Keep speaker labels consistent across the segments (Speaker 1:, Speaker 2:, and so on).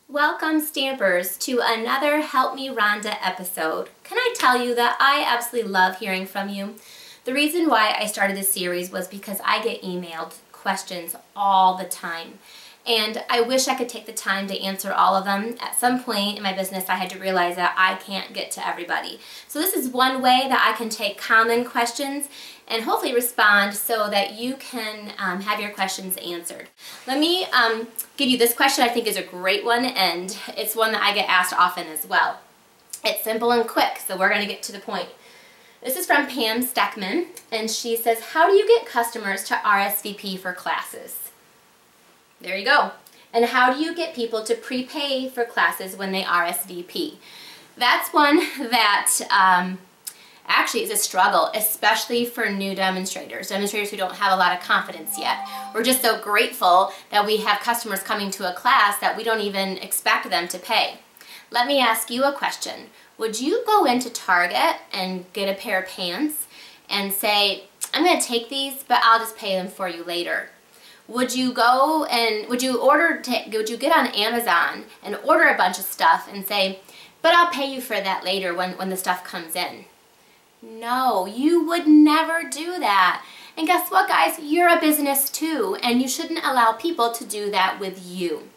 Speaker 1: Welcome, Stampers, to another Help Me Rhonda episode. Can I tell you that I absolutely love hearing from you? The reason why I started this series was because I get emailed questions all the time. And I wish I could take the time to answer all of them. At some point in my business, I had to realize that I can't get to everybody. So this is one way that I can take common questions and hopefully respond so that you can have your questions answered. Let me give you this question. I think is a great one, and it's one that I get asked often as well. It's simple and quick, so we're going to get to the point. This is from Pam Steckman, and she says, how do you get customers to RSVP for classes? There you go. And how do you get people to prepay for classes when they RSVP? That's one that actually is a struggle, especially for new demonstrators who don't have a lot of confidence yet. We're just so grateful that we have customers coming to a class that we don't even expect them to pay. Let me ask you a question. Would you go into Target and get a pair of pants and say, I'm going to take these, but I'll just pay them for you later? Would you go and would you get on Amazon and order a bunch of stuff and say, but I'll pay you for that later when the stuff comes in? No, you would never do that. And guess what, guys? You're a business too, and you shouldn't allow people to do that with you.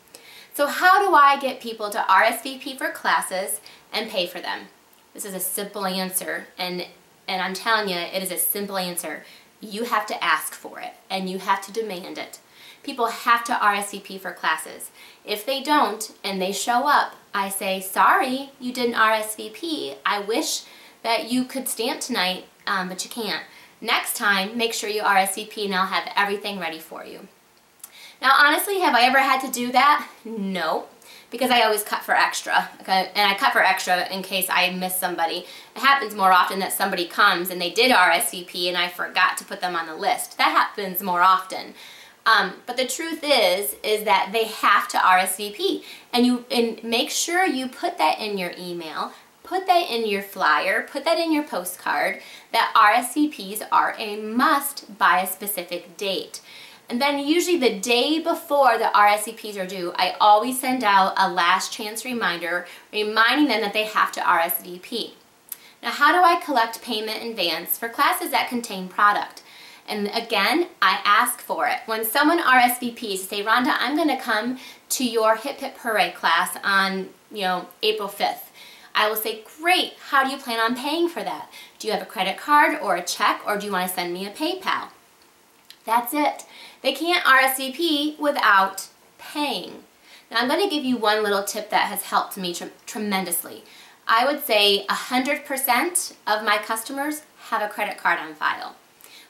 Speaker 1: So how do I get people to RSVP for classes and pay for them? This is a simple answer, and I'm telling you, it is a simple answer. You have to ask for it, and you have to demand it. People have to RSVP for classes. If they don't, and they show up, I say, sorry, you didn't RSVP. I wish that you could stamp tonight, but you can't. Next time, make sure you RSVP, and I'll have everything ready for you. Now, honestly, have I ever had to do that? No, because I always cut for extra, okay? And I cut for extra in case I miss somebody. It happens more often that somebody comes and they did RSVP and I forgot to put them on the list. That happens more often. But the truth is that they have to RSVP, and make sure you put that in your email, put that in your flyer, put that in your postcard, that RSVPs are a must by a specific date. And then usually the day before the RSVPs are due, I always send out a last chance reminder reminding them that they have to RSVP. Now, how do I collect payment in advance for classes that contain product? And again, I ask for it. When someone RSVPs, say, Rhonda, I'm going to come to your Hip Hip Hooray class on, April 5th. I will say, great, how do you plan on paying for that? Do you have a credit card or a check, or do you want to send me a PayPal? That's it. They can't RSVP without paying. Now, I'm going to give you one little tip that has helped me tremendously. I would say 100% of my customers have a credit card on file.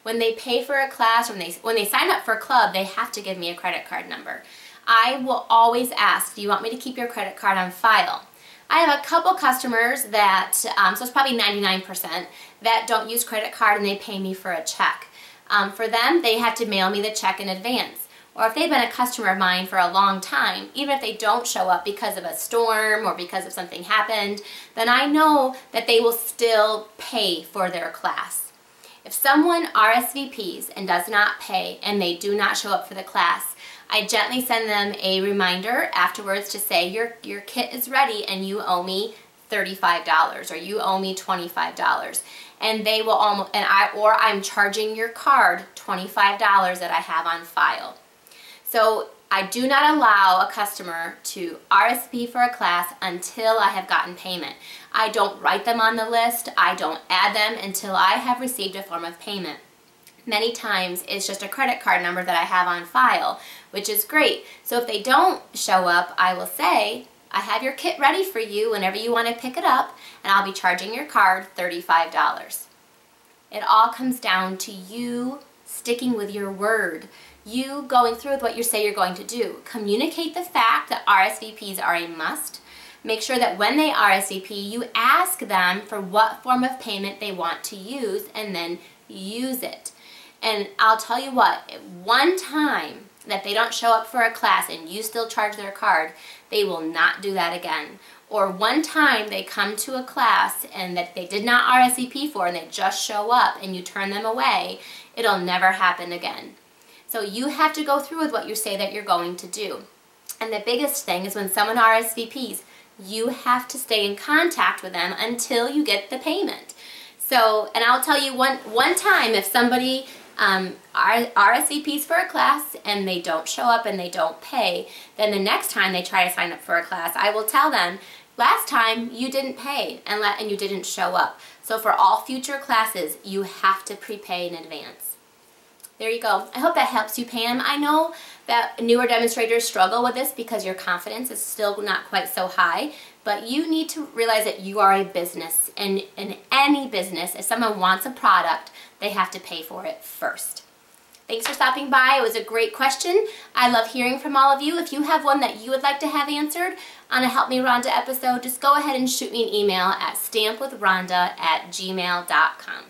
Speaker 1: When they pay for a class, when they sign up for a club, they have to give me a credit card number. I will always ask, do you want me to keep your credit card on file? I have a couple customers that, so it's probably 99%, that don't use credit card and they pay me for a check. For them, they have to mail me the check in advance. Or if they've been a customer of mine for a long time, even if they don't show up because of a storm or because of something happened, then I know that they will still pay for their class. If someone RSVPs and does not pay and they do not show up for the class, I gently send them a reminder afterwards to say, your kit is ready and you owe me $35 or you owe me $25. And they will almost, or I'm charging your card $25 that I have on file. So I do not allow a customer to RSVP for a class until I have gotten payment. I don't write them on the list. I don't add them until I have received a form of payment. Many times it's just a credit card number that I have on file, which is great. So if they don't show up, I will say, I have your kit ready for you whenever you want to pick it up, and I'll be charging your card $35. It all comes down to you sticking with your word, you going through with what you say you're going to do. Communicate the fact that RSVPs are a must. Make sure that when they RSVP, you ask them for what form of payment they want to use, and then use it. And I'll tell you what, one time that they don't show up for a class and you still charge their card, they will not do that again. Or one time they come to a class and that they did not RSVP for and they just show up and you turn them away, it'll never happen again. So you have to go through with what you say that you're going to do. And the biggest thing is when someone RSVPs, you have to stay in contact with them until you get the payment. So, and I'll tell you one time, if somebody RSVPs for a class and they don't show up and they don't pay, then the next time they try to sign up for a class, I will tell them, last time you didn't pay and you didn't show up. So for all future classes, you have to prepay in advance. There you go. I hope that helps you, Pam. I know that newer demonstrators struggle with this because your confidence is still not quite so high, but you need to realize that you are a business, and in any business, if someone wants a product, they have to pay for it first. Thanks for stopping by. It was a great question. I love hearing from all of you. If you have one that you would like to have answered on a Help Me Rhonda episode, just go ahead and shoot me an email at stampwithronda@gmail.com.